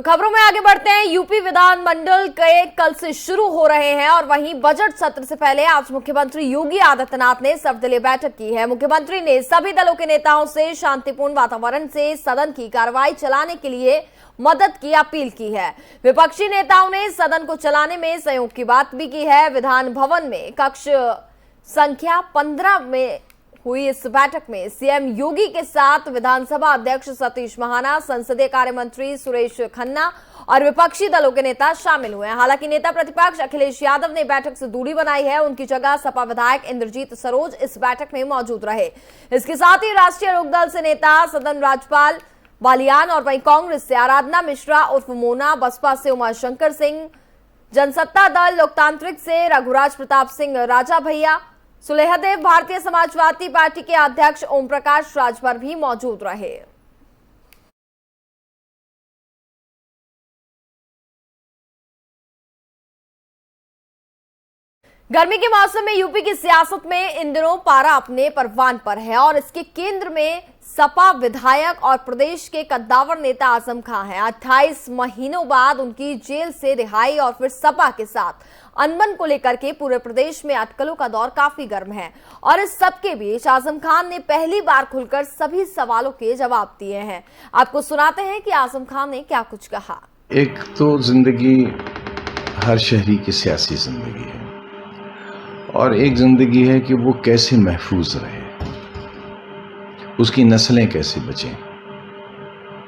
तो खबरों में आगे बढ़ते हैं। यूपी विधानमंडल के कल से शुरू हो रहे हैं और वहीं बजट सत्र से पहले आज मुख्यमंत्री योगी आदित्यनाथ ने सर्वदलीय बैठक की है। मुख्यमंत्री ने सभी दलों के नेताओं से शांतिपूर्ण वातावरण से सदन की कार्रवाई चलाने के लिए मदद की अपील की है। विपक्षी नेताओं ने सदन को चलाने में सहयोग की बात भी की है। विधान भवन में कक्ष संख्या 15 में हुई इस बैठक में सीएम योगी के साथ विधानसभा अध्यक्ष सतीश महाना, संसदीय कार्य मंत्री सुरेश खन्ना और विपक्षी दलों के नेता शामिल हुए हैं। हालांकि नेता प्रतिपक्ष अखिलेश यादव ने बैठक से दूरी बनाई है। उनकी जगह सपा विधायक इंद्रजीत सरोज इस बैठक में मौजूद रहे। इसके साथ ही राष्ट्रीय लोकदल से नेता सदन राजपाल बालियान और वहीं कांग्रेस से आराधना मिश्रा उर्फ मोना, बसपा से उमाशंकर सिंह, जनसत्ता दल लोकतांत्रिक से रघुराज प्रताप सिंह राजा भैया, सुलेहदेव भारतीय समाजवादी पार्टी के अध्यक्ष ओम प्रकाश राजभर भी मौजूद रहे। गर्मी के मौसम में यूपी की सियासत में इन दिनों पारा अपने परवान पर है और इसके केंद्र में सपा विधायक और प्रदेश के कद्दावर नेता आजम खान हैं। 28 महीनों बाद उनकी जेल से रिहाई और फिर सपा के साथ अनबन को लेकर के पूरे प्रदेश में अटकलों का दौर काफी गर्म है और इस सबके बीच आजम खान ने पहली बार खुलकर सभी सवालों के जवाब दिए हैं। आपको सुनाते हैं कि आजम खान ने क्या कुछ कहा। एक तो जिंदगी हर शहरी की सियासी जिंदगी है और एक जिंदगी है कि वो कैसे महफूज रहे, उसकी नस्लें कैसे बचें,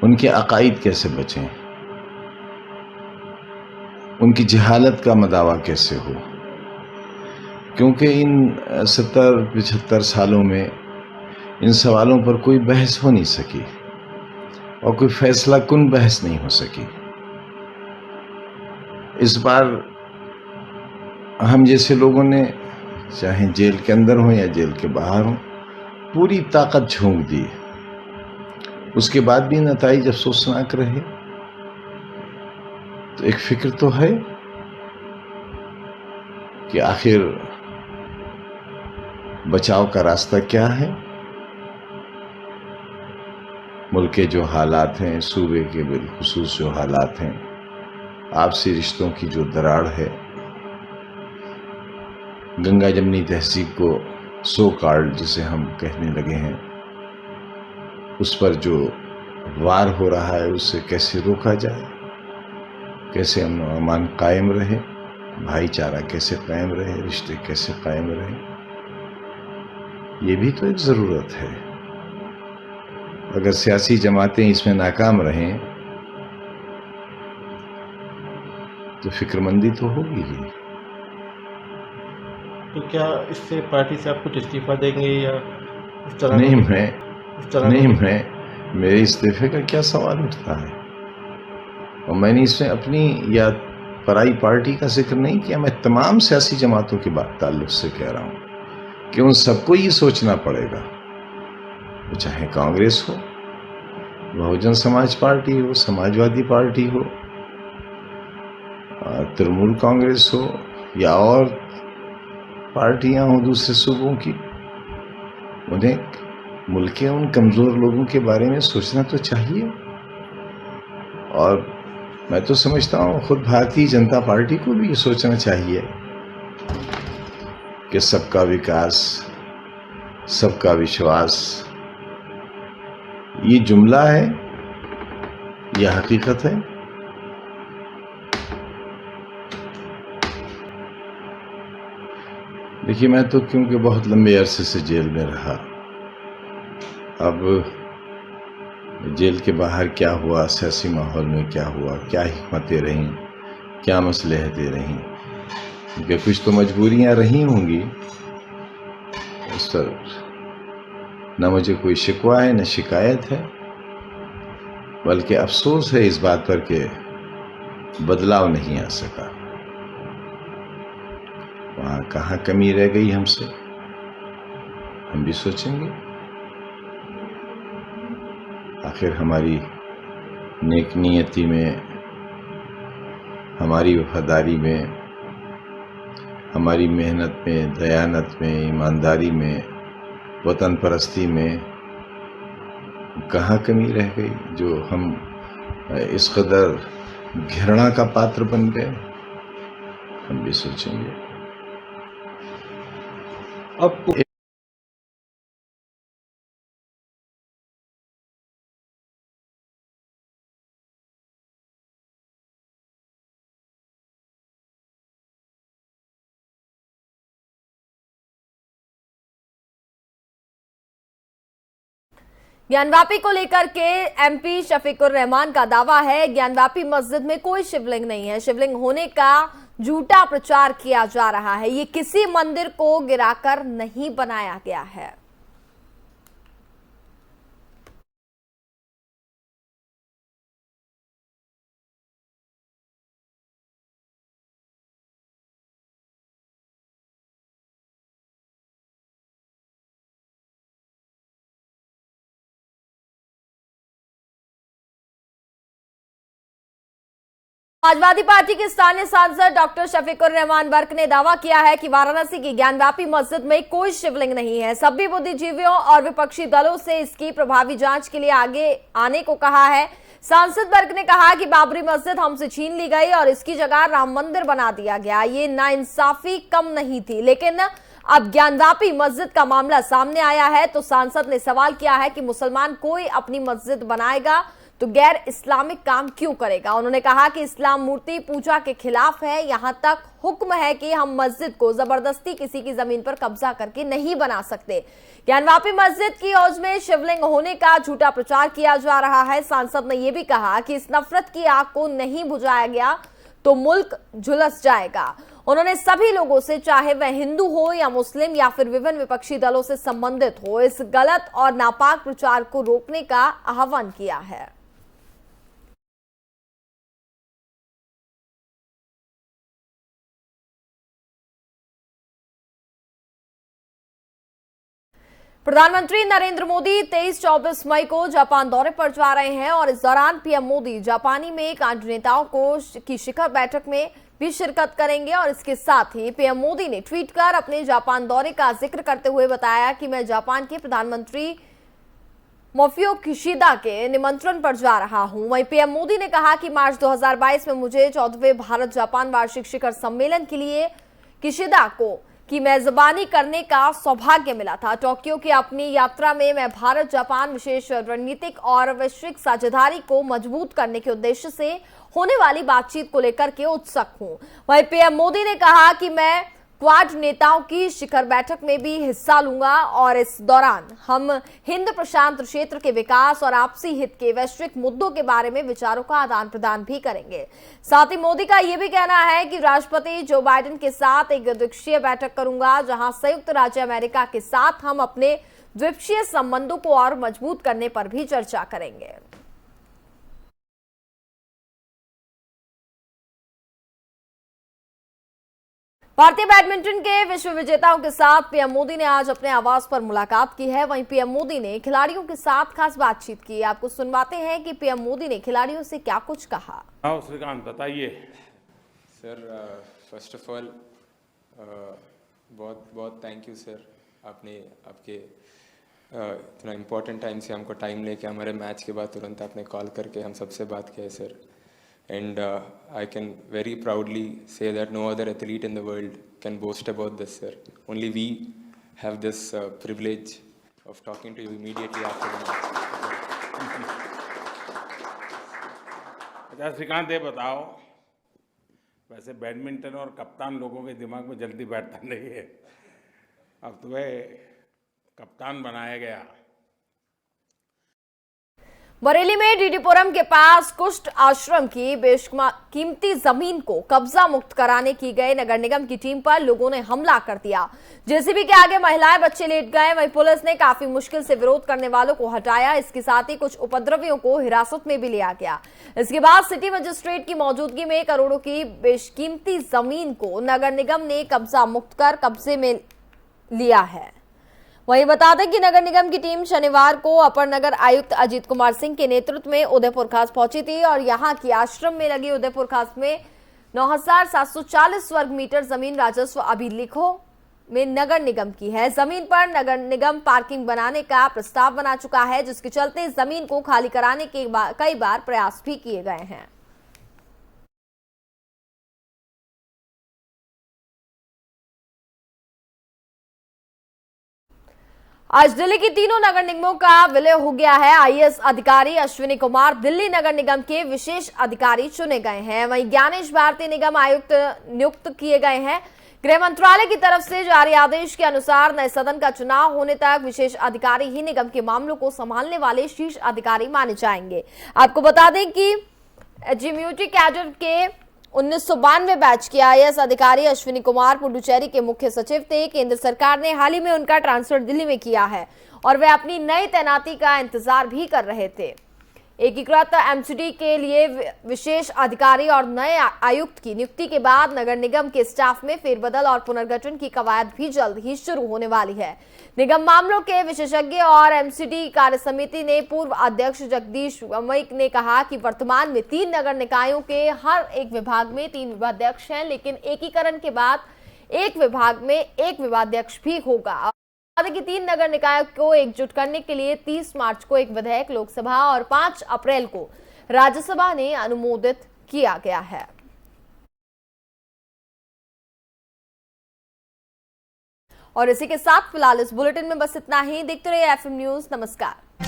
उनके अकायद कैसे बचें, उनकी जहालत का मदावा कैसे हो। क्योंकि इन 70-75 सालों में इन सवालों पर कोई बहस हो नहीं सकी और कोई फैसला कुन बहस नहीं हो सकी। इस बार हम जैसे लोगों ने, चाहे जेल के अंदर हो या जेल के बाहर हो, पूरी ताकत झोंक दी। उसके बाद भी नतीजे अफसोसनाक रहे। तो एक फिक्र तो है कि आखिर बचाव का रास्ता क्या है। मुल्क के जो हालात हैं, सूबे के बिलखुसूस जो हालात हैं, आपसी रिश्तों की जो दरार है, गंगा जमनी तहजीब को सो कार्ड जिसे हम कहने लगे हैं, उस पर जो वार हो रहा है उससे कैसे रोका जाए, कैसे अमन कायम रहे, भाईचारा कैसे कायम रहे, रिश्ते कैसे कायम रहे, ये भी तो एक ज़रूरत है। अगर सियासी जमातें इसमें नाकाम रहें तो फिक्रमंदी तो होगी ही। तो क्या इससे पार्टी से आप कुछ इस्तीफा देंगे या इस तरह? नहीं, मेरे इस्तीफे का क्या सवाल उठता है। और मैंने इसमें अपनी या पराई पार्टी का जिक्र नहीं किया। मैं तमाम सियासी जमातों की बात ताल्लुक से कह रहा हूँ कि उन सबको ये सोचना पड़ेगा, वो चाहे कांग्रेस हो, बहुजन समाज पार्टी हो, समाजवादी पार्टी हो, तृणमूल कांग्रेस हो या और पार्टियां हो दूसरे सूबों की, उन्हें मुल्क के उन कमज़ोर लोगों के बारे में सोचना तो चाहिए। और मैं तो समझता हूँ खुद भारतीय जनता पार्टी को भी ये सोचना चाहिए कि सबका विकास, सबका विश्वास, ये जुमला है या हकीकत है। देखिए, मैं तो क्योंकि बहुत लंबे अरसे से जेल में रहा, अब जेल के बाहर क्या हुआ, सियासी माहौल में क्या हुआ, क्या हिकमतें रहीं, क्या मसलहतें रहीं, क्योंकि कुछ तो मजबूरियां रही होंगी। उस पर न मुझे कोई शिकवा है न शिकायत है, बल्कि अफसोस है इस बात पर कि बदलाव नहीं आ सका। वहाँ कहाँ कमी रह गई हमसे, हम भी सोचेंगे। आखिर हमारी नेक नियति में, हमारी वफादारी में, हमारी मेहनत में, दयानत में, ईमानदारी में, वतन परस्ती में कहाँ कमी रह गई जो हम इस कदर घृणा का पात्र बन गए, हम भी सोचेंगे। अब ज्ञानवापी को लेकर के एमपी शफीकुर रहमान का दावा है, ज्ञानवापी मस्जिद में कोई शिवलिंग नहीं है, शिवलिंग होने का झूठा प्रचार किया जा रहा है, ये किसी मंदिर को गिराकर नहीं बनाया गया है। समाजवादी पार्टी के स्थानीय सांसद डॉक्टर शफीकुर रहमान वर्क ने दावा किया है कि वाराणसी की ज्ञानवापी मस्जिद में कोई शिवलिंग नहीं है। सभी बुद्धिजीवियों और विपक्षी दलों से इसकी प्रभावी जांच के लिए आगे आने को कहा है। सांसद वर्क ने कहा कि बाबरी मस्जिद हमसे छीन ली गई और इसकी जगह राम मंदिर बना दिया गया, ये नाइंसाफी कम नहीं थी। लेकिन अब ज्ञानवापी मस्जिद का मामला सामने आया है तो सांसद ने सवाल किया है कि मुसलमान कोई अपनी मस्जिद बनाएगा तो गैर इस्लामिक काम क्यों करेगा। उन्होंने कहा कि इस्लाम मूर्ति पूजा के खिलाफ है, यहां तक हुक्म है कि हम मस्जिद को जबरदस्ती किसी की जमीन पर कब्जा करके नहीं बना सकते। ज्ञानवापी मस्जिद की औज में शिवलिंग होने का झूठा प्रचार किया जा रहा है। सांसद ने यह भी कहा कि इस नफरत की आग को नहीं बुझाया गया तो मुल्क झुलस जाएगा। उन्होंने सभी लोगों से, चाहे वह हिंदू हो या मुस्लिम या फिर विभिन्न विपक्षी दलों से संबंधित हो, इस गलत और नापाक प्रचार को रोकने का आह्वान किया है। प्रधानमंत्री नरेंद्र मोदी 23-24 मई को जापान दौरे पर जा रहे हैं और इस दौरान पीएम मोदी जापानी में कांड नेताओं की शिखर बैठक में भी शिरकत करेंगे। और इसके साथ ही पीएम मोदी ने ट्वीट कर अपने जापान दौरे का जिक्र करते हुए बताया कि मैं जापान के प्रधानमंत्री मोफियो किशिदा के निमंत्रण पर जा रहा हूं। वहीं पीएम मोदी ने कहा कि मार्च 2022 में मुझे 14वें भारत जापान वार्षिक शिखर सम्मेलन के लिए किशिदा की मेजबानी करने का सौभाग्य मिला था। टोक्यो की अपनी यात्रा में मैं भारत जापान विशेष रणनीतिक और वैश्विक साझेदारी को मजबूत करने के उद्देश्य से होने वाली बातचीत को लेकर के उत्सुक हूं। वहीं पीएम मोदी ने कहा कि मैं क्वाड नेताओं की शिखर बैठक में भी हिस्सा लूंगा और इस दौरान हम हिंद प्रशांत क्षेत्र के विकास और आपसी हित के वैश्विक मुद्दों के बारे में विचारों का आदान प्रदान भी करेंगे। साथ ही मोदी का यह भी कहना है कि राष्ट्रपति जो बाइडेन के साथ एक द्विपक्षीय बैठक करूंगा, जहां संयुक्त राज्य अमेरिका के साथ हम अपने द्विपक्षीय संबंधों को और मजबूत करने पर भी चर्चा करेंगे। भारतीय बैडमिंटन के विश्व विजेताओं के साथ पीएम मोदी ने आज अपने आवास पर मुलाकात की है। वहीं पीएम मोदी ने खिलाड़ियों के साथ खास बातचीत की। आपको सुनवाते हैं कि पीएम मोदी ने खिलाड़ियों से क्या कुछ कहा। श्रीकांत बताइए। सर, फर्स्ट ऑफ ऑल बहुत बहुत थैंक यू सर, आपके इतना इम्पोर्टेंट टाइम से हमको टाइम लेके हमारे मैच के बाद तुरंत आपने कॉल करके हम सबसे बात किया sir. And I can very proudly say that no other athlete in the world can boast about this, sir. Only we have this privilege of talking to you immediately after the match. अच्छा श्रीकांत, ये बताओ, वैसे badminton और कप्तान लोगों के दिमाग में जल्दी बैठता नहीं है, अब तुम्हें कप्तान बनाया गया। बरेली में डीडीपुरम के पास कुष्ठ आश्रम की बेशकीमती जमीन को कब्जा मुक्त कराने की गई नगर निगम की टीम पर लोगों ने हमला कर दिया। जेसीबी के आगे महिलाएं बच्चे लेट गए। वहीं पुलिस ने काफी मुश्किल से विरोध करने वालों को हटाया। इसके साथ ही कुछ उपद्रवियों को हिरासत में भी लिया गया। इसके बाद सिटी मजिस्ट्रेट की मौजूदगी में करोड़ों की बेशकीमती जमीन को नगर निगम ने कब्जा मुक्त कर कब्जे में लिया है। वहीं बता दें कि नगर निगम की टीम शनिवार को अपर नगर आयुक्त अजीत कुमार सिंह के नेतृत्व में उदयपुर खास पहुंची थी और यहां की आश्रम में लगी उदयपुर खास में 9,740 वर्ग मीटर जमीन राजस्व अभिलेखों में नगर निगम की है। जमीन पर नगर निगम पार्किंग बनाने का प्रस्ताव बना चुका है, जिसके चलते जमीन को खाली कराने के कई बार प्रयास भी किए गए हैं। आज दिल्ली की तीनों नगर निगमों का विलय हो गया है। आईएएस अधिकारी अश्विनी कुमार दिल्ली नगर निगम के विशेष अधिकारी चुने गए हैं। वहीं ज्ञानेश भारती निगम आयुक्त नियुक्त किए गए हैं। गृह मंत्रालय की तरफ से जारी आदेश के अनुसार नए सदन का चुनाव होने तक विशेष अधिकारी ही निगम के मामलों को संभालने वाले शीर्ष अधिकारी माने जाएंगे। आपको बता दें कि एजीम्यूटी कैडर के 1992 बैच के आईएएस अधिकारी अश्विनी कुमार पुडुचेरी के मुख्य सचिव थे। केंद्र सरकार ने हाल ही में उनका ट्रांसफर दिल्ली में किया है और वे अपनी नई तैनाती का इंतजार भी कर रहे थे। एकीकृत एमसीडी के लिए विशेष अधिकारी और नए आयुक्त की नियुक्ति के बाद नगर निगम के स्टाफ में फेरबदल और पुनर्गठन की कवायद भी जल्द ही शुरू होने वाली है। निगम मामलों के विशेषज्ञ और एमसीडी कार्य समिति ने पूर्व अध्यक्ष जगदीश वमई ने कहा कि वर्तमान में 3 नगर निकायों के हर एक विभाग में 3 विभागाध्यक्ष हैं, लेकिन एकीकरण के बाद एक विभाग में 1 विभागाध्यक्ष भी होगा। कि 3 नगर निकायों को एकजुट करने के लिए 30 मार्च को एक विधेयक लोकसभा और 5 अप्रैल को राज्यसभा ने अनुमोदित किया गया है। और इसी के साथ फिलहाल इस बुलेटिन में बस इतना ही। देखते रहिए एफएम न्यूज। नमस्कार।